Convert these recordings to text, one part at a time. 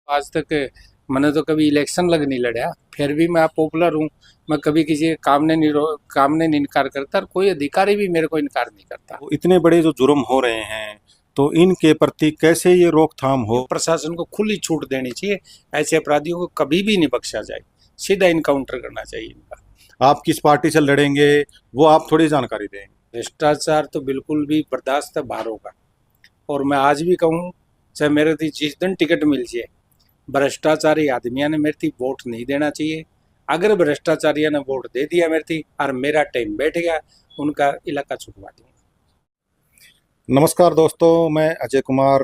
आज तक मैंने तो कभी इलेक्शन लग नहीं लड़ा, फिर भी मैं पॉपुलर हूँ। मैं कभी किसी के काम ने नहीं इनकार करता, और कोई अधिकारी भी मेरे को इनकार नहीं करता। तो इतने बड़े जो जुर्म हो रहे हैं तो इनके प्रति कैसे ये रोकथाम ये हो। प्रशासन को खुली छूट देनी चाहिए। ऐसे अपराधियों को कभी भी नहीं बख्शा जाए, सीधा इनकाउंटर करना चाहिए इनका। आप किस पार्टी से लड़ेंगे वो आप थोड़ी जानकारी दें। भ्रष्टाचार तो बिल्कुल भी बर्दाश्त बाहर होगा। और मैं आज भी कहूँ, चाहे मेरे थी जिस दिन टिकट मिल जाए, भ्रष्टाचारी आदमियों ने मेरे थी वोट नहीं देना चाहिए। अगर भ्रष्टाचारियों ने वोट दे दिया मेरे थी और मेरा टाइम बैठ गया, उनका इलाका छुटवा दूंगा। नमस्कार दोस्तों, मैं अजय कुमार।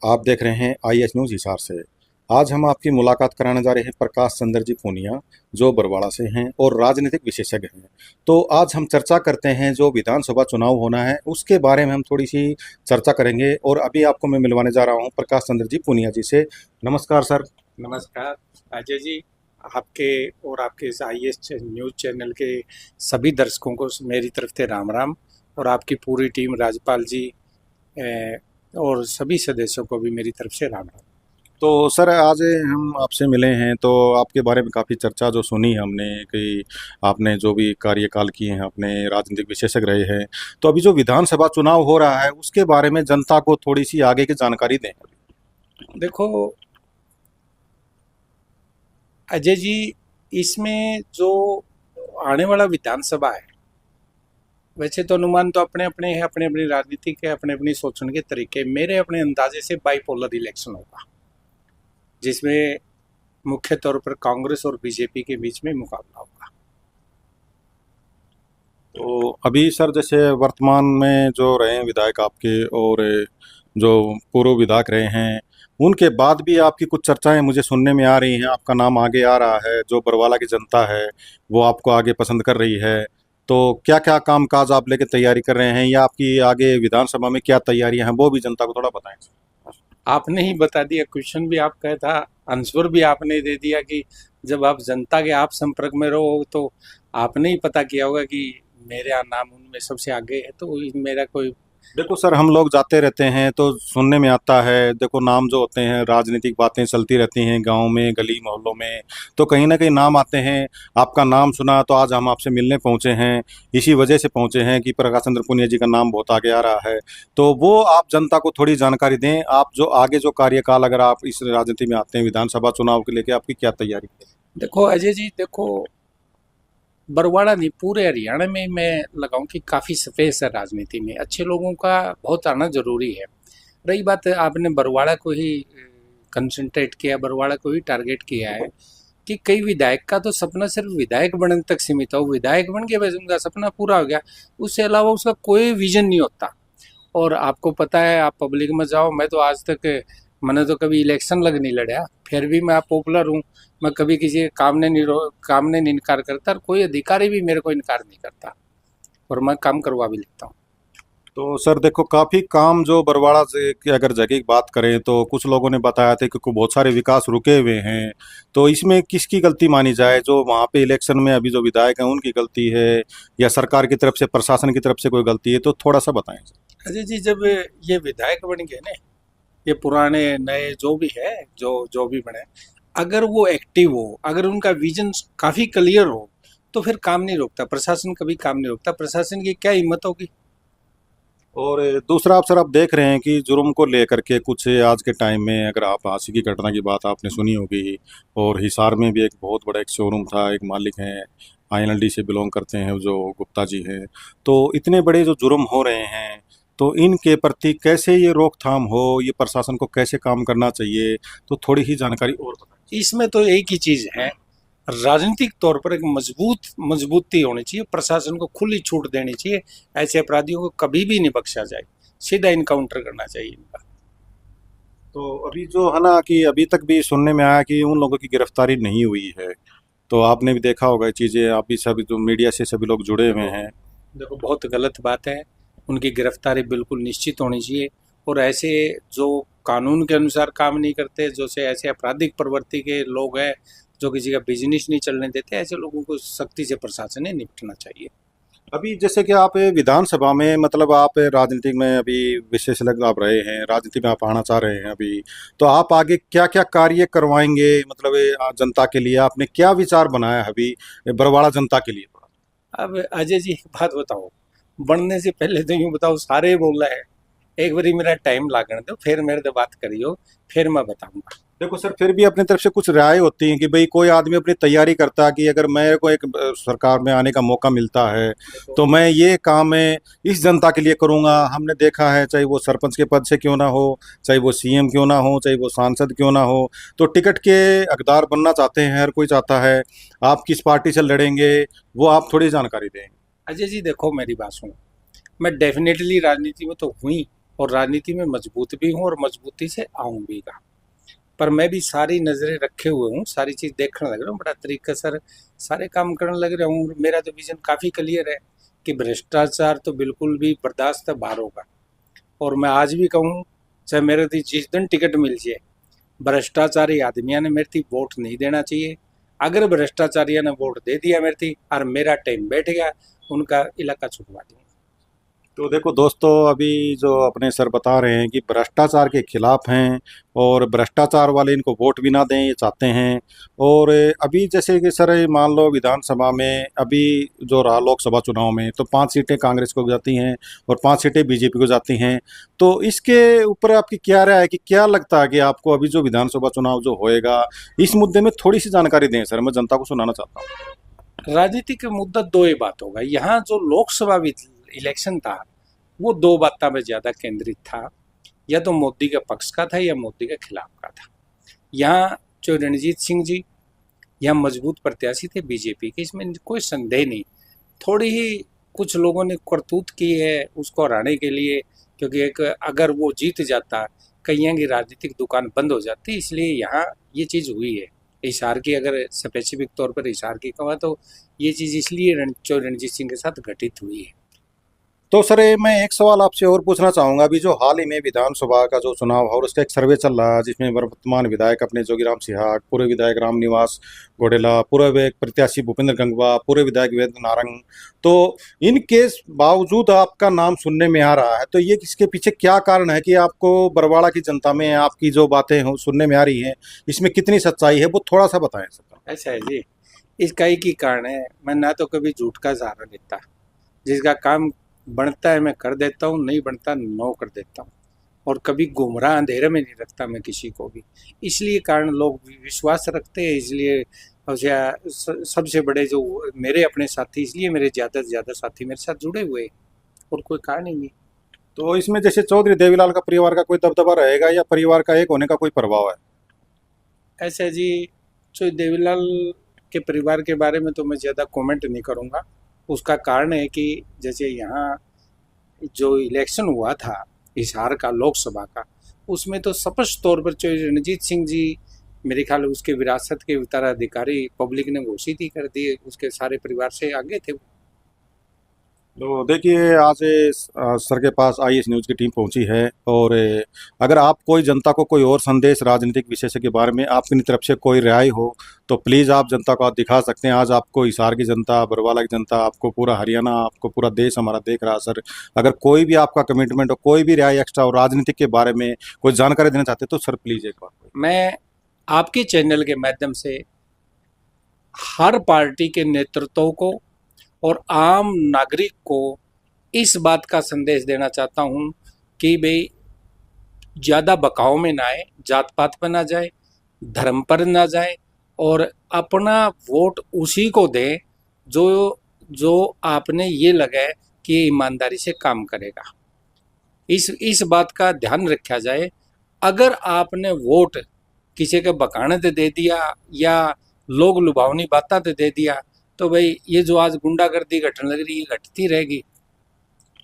आप देख रहे हैं IS न्यूज़ हिसार से। आज हम आपकी मुलाकात कराने जा रहे हैं प्रकाश चंद्र जी पूनिया, जो बरवाड़ा से हैं और राजनीतिक विशेषज्ञ हैं। तो आज हम चर्चा करते हैं जो विधानसभा चुनाव होना है उसके बारे में हम थोड़ी सी चर्चा करेंगे। और अभी आपको मैं मिलवाने जा रहा हूं प्रकाश चंद्र जी पूनिया जी से। नमस्कार सर। नमस्कार अजय जी। आपके और आपके इस IS न्यूज़ चैनल के सभी दर्शकों को मेरी तरफ से राम राम, और आपकी पूरी टीम, राजपाल जी और सभी सदस्यों को भी मेरी तरफ से राम राम। तो सर आज हम आपसे मिले हैं तो आपके बारे में काफ़ी चर्चा जो सुनी है हमने कि आपने जो भी कार्यकाल किए हैं अपने राजनीतिक विशेषज्ञ रहे हैं। तो अभी जो विधानसभा चुनाव हो रहा है उसके बारे में जनता को थोड़ी सी आगे की जानकारी दें। देखो अजय जी, इसमें जो आने वाला विधानसभा है, वैसे तो अनुमान तो अपने अपने हैं, अपने अपनी राजनीति के, अपने अपनी सोचने के तरीके। मेरे अपने अंदाजे से बाइपोलर इलेक्शन होगा, जिसमें मुख्य तौर पर कांग्रेस और बीजेपी के बीच में मुकाबला होगा। तो अभी सर जैसे वर्तमान में जो रहे हैं विधायक आपके और जो पूर्व विधायक रहे हैं उनके बाद भी आपकी कुछ चर्चाएं मुझे सुनने में आ रही हैं, आपका नाम आगे आ रहा है, जो बरवाला की जनता है वो आपको आगे पसंद कर रही है। तो क्या क्या काम काज आप लेके तैयारी कर रहे हैं या आपकी आगे विधानसभा में क्या तैयारियां हैं वो भी जनता को थोड़ा बताएं। आपने ही बता दिया, क्वेश्चन भी आपका था, आंसर भी आपने दे दिया कि जब आप जनता के आप संपर्क में रहो तो आपने ही पता किया होगा कि मेरा नाम उनमें सबसे आगे है। तो मेरा कोई देखो सर, हम लोग जाते रहते हैं तो सुनने में आता है, देखो नाम जो होते हैं राजनीतिक बातें चलती रहती हैं गांव में गली मोहल्लों में, तो कहीं ना कहीं नाम आते हैं। आपका नाम सुना तो आज हम आपसे मिलने पहुंचे हैं, इसी वजह से पहुंचे हैं कि प्रकाश चंद्र पुनिया जी का नाम बहुत आगे आ रहा है। तो वो आप जनता को थोड़ी जानकारी दें, आप जो आगे जो कार्यकाल अगर आप इस राजनीति में आते हैं विधानसभा चुनाव के लेके आपकी क्या तैयारी है। देखो अजय जी, देखो बरवाड़ा नहीं, पूरे हरियाणा में मैं लगाऊं कि काफ़ी स्पेस है राजनीति में, अच्छे लोगों का बहुत आना जरूरी है। रही बात, आपने बरवाड़ा को ही कंसंट्रेट किया, बरवाड़ा को ही टारगेट किया है कि कई विधायक का तो सपना सिर्फ विधायक बनने तक सीमित हो, विधायक बन के बस उनका सपना पूरा हो गया, उससे अलावा उसका कोई विजन नहीं होता। और आपको पता है, आप पब्लिक में जाओ, मैं तो आज तक मैंने तो कभी इलेक्शन लग नहीं लड़ा, फिर भी मैं पॉपुलर हूँ। मैं कभी किसी के काम ने नहीं इनकार करता, और कोई अधिकारी भी मेरे को इनकार नहीं करता, और मैं काम करवा भी लेता हूँ। तो सर देखो काफ़ी काम जो बरवाड़ा से की अगर जगह की बात करें तो कुछ लोगों ने बताया था कि बहुत सारे विकास रुके हुए हैं। तो इसमें किसकी गलती मानी जाए, जो वहाँ पे इलेक्शन में अभी जो विधायक हैं उनकी गलती है या सरकार की तरफ से प्रशासन की तरफ से कोई गलती है, तो थोड़ा सा बताएं। अजय जी, जब ये विधायक बन गए ना, ये पुराने नए जो भी है, जो जो भी बने, अगर वो एक्टिव हो, अगर उनका विजन काफ़ी क्लियर हो, तो फिर काम नहीं रोकता प्रशासन, कभी काम नहीं रोकता। प्रशासन की क्या हिम्मत होगी। और दूसरा आप सर आप देख रहे हैं कि जुर्म को लेकर के कुछ आज के टाइम में अगर आप हादसे की घटना की बात आपने सुनी होगी, और हिसार में भी एक बहुत बड़ा एक शोरूम था, एक मालिक हैं INLD से बिलोंग करते हैं जो गुप्ता जी हैं। तो इतने बड़े जो जुर्म हो रहे हैं तो इनके प्रति कैसे ये रोकथाम हो, ये प्रशासन को कैसे काम करना चाहिए, तो थोड़ी ही जानकारी और बताएं। इसमें तो एक ही चीज़ है, राजनीतिक तौर पर एक मजबूती होनी चाहिए, प्रशासन को खुली छूट देनी चाहिए। ऐसे अपराधियों को कभी भी नहीं बख्शा जाए, सीधा इनकाउंटर करना चाहिए इनका। तो अभी जो है ना कि अभी तक भी सुनने में आया कि उन लोगों की गिरफ्तारी नहीं हुई है, तो आपने भी देखा होगा ये चीज़ें, आप भी सभी जो मीडिया से सभी लोग जुड़े हुए हैं। देखो बहुत गलत बात है, उनकी गिरफ्तारी बिल्कुल निश्चित होनी चाहिए। और ऐसे जो कानून के अनुसार काम नहीं करते, जो से ऐसे आपराधिक प्रवृत्ति के लोग हैं, जो किसी का बिजनेस नहीं चलने देते, ऐसे लोगों को सख्ती से प्रशासन ने निपटना चाहिए। अभी जैसे कि आप विधानसभा में मतलब आप राजनीतिक में अभी विशेषज्ञ आप रहे हैं, राजनीति में आप आना चाह रहे हैं अभी, तो आप आगे क्या क्या कार्य करवाएंगे, मतलब जनता के लिए आपने क्या विचार बनाया है अभी बरवाड़ा जनता के लिए? अब अजय जी एक बात बताओ, बनने से पहले तो यूं बताओ सारे बोला है, एक बारी मेरा टाइम लागने दो, फिर मेरे से बात करियो, फिर मैं बताऊंगा। देखो सर, फिर भी अपनी तरफ से कुछ राय होती है कि भाई कोई आदमी अपनी तैयारी करता है कि अगर मेरे को एक सरकार में आने का मौका मिलता है देखो तो मैं ये काम है इस जनता के लिए करूंगा। हमने देखा है, चाहे वो सरपंच के पद से क्यों ना हो, चाहे वो सीएम क्यों ना हो, चाहे वो सांसद क्यों ना हो, तो टिकट के हकदार बनना चाहते हैं, हर कोई चाहता है। आप किस पार्टी से लड़ेंगे, वो आप थोड़ी जानकारी दें। अजय जी, देखो मेरी बात सुनो, मैं डेफिनेटली राजनीति में तो हुई, और राजनीति में मजबूत भी हूँ और मजबूती से आऊंगा। पर मैं भी सारी नजरें रखे हुए हूँ, सारी चीज देखने लग रहा हूँ, बड़ा तरीका सर सारे काम करने लग रहा हूँ। मेरा तो विजन काफी क्लियर है कि भ्रष्टाचार तो बिल्कुल भी बर्दाश्त बाहर होगा। और मैं आज भी कहूँ, चाहे मेरे थी जिस दिन टिकट मिल जाए, भ्रष्टाचारी आदमियों ने मेरे थी वोट नहीं देना चाहिए। अगर भ्रष्टाचारियों ने वोट दे दिया मेरे थी और मेरा टाइम बैठ गया, उनका इलाका छुटवा दूंगा। तो देखो दोस्तों, अभी जो अपने सर बता रहे हैं कि भ्रष्टाचार के खिलाफ हैं और भ्रष्टाचार वाले इनको वोट भी ना दें ये चाहते हैं। और अभी जैसे कि सर मान लो विधानसभा में अभी जो रहा लोकसभा चुनाव में, तो 5 सीटें कांग्रेस को जाती हैं और 5 सीटें बीजेपी को जाती हैं। तो इसके ऊपर आपकी क्या राय है कि क्या लगता है कि आपको अभी जो विधानसभा चुनाव जो होएगा, इस मुद्दे में थोड़ी सी जानकारी दें सर, मैं जनता को सुनाना चाहता हूँ। राजनीति के मुद्दा दो ही बात होगा। यहाँ जो लोकसभा इलेक्शन था, वो दो बातों में ज्यादा केंद्रित था, या तो मोदी के पक्ष का था या मोदी के खिलाफ का था। यहाँ जो रणजीत सिंह जी यहाँ मजबूत प्रत्याशी थे बीजेपी के, इसमें कोई संदेह नहीं। थोड़ी ही कुछ लोगों ने करतूत की है उसको हराने के लिए, क्योंकि एक अगर वो जीत जाता, कईयों की राजनीतिक दुकान बंद हो जाती, इसलिए यहाँ ये चीज़ हुई है। हिसार की अगर स्पेसिफिक तौर पर हिसार की कहा तो ये चीज़ इसलिए जो रणजीत सिंह के साथ घटित हुई है। तो सर मैं एक सवाल आपसे और पूछना चाहूंगा। अभी जो हाल ही में विधानसभा का जो चुनाव है और उसका एक सर्वे चल रहा है, जिसमें वर्तमान विधायक अपने जोगीराम सिहाग, पूर्व विधायक रामनिवास घोडेला, पूर्व एक प्रत्याशी भूपेंद्र गंगवा, पूर्व विधायक वेद नारंग, तो इनके बावजूद आपका नाम सुनने में आ रहा है, तो ये इसके पीछे क्या कारण है कि आपको बरवाड़ा की जनता में आपकी जो बातें हो सुनने में आ रही हैं, इसमें कितनी सच्चाई है, वो थोड़ा सा बताएं सर। ऐसा है जी, इसका एक ही कारण है, मैं ना तो कभी झूठ का सहारा लेता, जिसका काम बनता है मैं कर देता हूँ, नहीं बनता नो कर देता हूँ। और कभी गुमराह अंधेरे में नहीं रखता मैं किसी को भी। इसलिए कारण लोग विश्वास रखते हैं, इसलिए सबसे बड़े जो मेरे अपने साथी, इसलिए मेरे ज़्यादा से ज़्यादा साथी मेरे साथ जुड़े हुए हैं, और कोई कारण ही नहीं। तो इसमें जैसे चौधरी देवीलाल का परिवार का कोई दबदबा रहेगा या परिवार का एक होने का कोई प्रभाव है? ऐसा जी, जो देवीलाल के परिवार के बारे में तो मैं ज़्यादा कमेंट नहीं करूँगा। उसका कारण है कि जैसे यहाँ जो इलेक्शन हुआ था हिसार का लोकसभा का, उसमें तो स्पष्ट तौर पर जो रणजीत सिंह जी, मेरे ख्याल उसके विरासत के उत्तराधिकारी पब्लिक ने घोषित ही कर दिए, उसके सारे परिवार से आगे थे वो। तो देखिए, आज सर के पास आईएएस न्यूज़ की टीम पहुंची है और अगर आप कोई जनता को कोई और संदेश राजनीतिक विषय के बारे में आपकी तरफ से कोई राय हो, तो प्लीज़ आप जनता को आप दिखा सकते हैं। आज आपको हिसार की जनता, बरवाला की जनता, आपको पूरा हरियाणा, आपको पूरा देश हमारा देख रहा है सर। अगर कोई भी आपका कमिटमेंट हो, कोई भी राय एक्स्ट्रा और राजनीतिक के बारे में कोई जानकारी देना चाहते हैं, तो सर प्लीज़ एक बार। मैं आपके चैनल के माध्यम से हर पार्टी के नेतृत्व को और आम नागरिक को इस बात का संदेश देना चाहता हूँ कि भाई ज़्यादा बकाव में ना आए, जात पात पर ना जाए, धर्म पर ना जाए, और अपना वोट उसी को दें जो जो आपने ये लगा है कि ये ईमानदारी से काम करेगा। इस बात का ध्यान रखा जाए। अगर आपने वोट किसी के बकाने ते दे दिया या लोग लुभावनी बातें ते दे दिया, तो भाई ये जो आज गुंडागर्दी घटने लग रही है घटती रहेगी।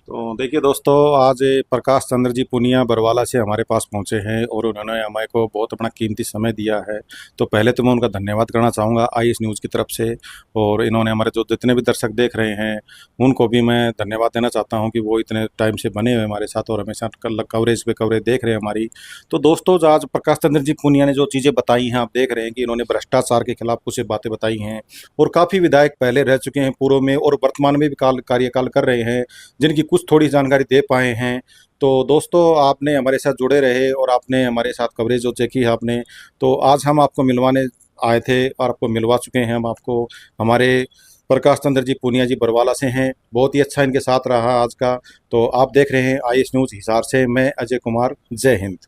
तो देखिए दोस्तों, आज प्रकाश चंद्र जी पुनिया बरवाला से हमारे पास पहुंचे हैं और उन्होंने हमारे को बहुत अपना कीमती समय दिया है। तो पहले तो मैं उनका धन्यवाद करना चाहूँगा IS न्यूज़ की तरफ से। और इन्होंने हमारे जो जितने भी दर्शक देख रहे हैं उनको भी मैं धन्यवाद देना चाहता हूं कि वो इतने टाइम से बने हुए हमारे साथ और हमेशा कवरेज पे कवरेज देख रहे हैं हमारी। तो दोस्तों, जो आज प्रकाश चंद्र जी पुनिया ने जो चीज़ें बताई हैं, आप देख रहे हैं कि इन्होंने भ्रष्टाचार के खिलाफ कुछ बातें बताई हैं। और काफ़ी विधायक पहले रह चुके हैं पूर्व में और वर्तमान में भी कार्यकाल कर रहे हैं, जिनकी कुछ थोड़ी जानकारी दे पाए हैं। तो दोस्तों, आपने हमारे साथ जुड़े रहे और आपने हमारे साथ कवरेज जो चेक की है आपने, तो आज हम आपको मिलवाने आए थे और आपको मिलवा चुके हैं हम आपको। हमारे प्रकाश चंद्र जी पुनिया जी बरवाला से हैं। बहुत ही अच्छा इनके साथ रहा आज का। तो आप देख रहे हैं IS न्यूज़ हिसार से। मैं अजय कुमार। जय हिंद।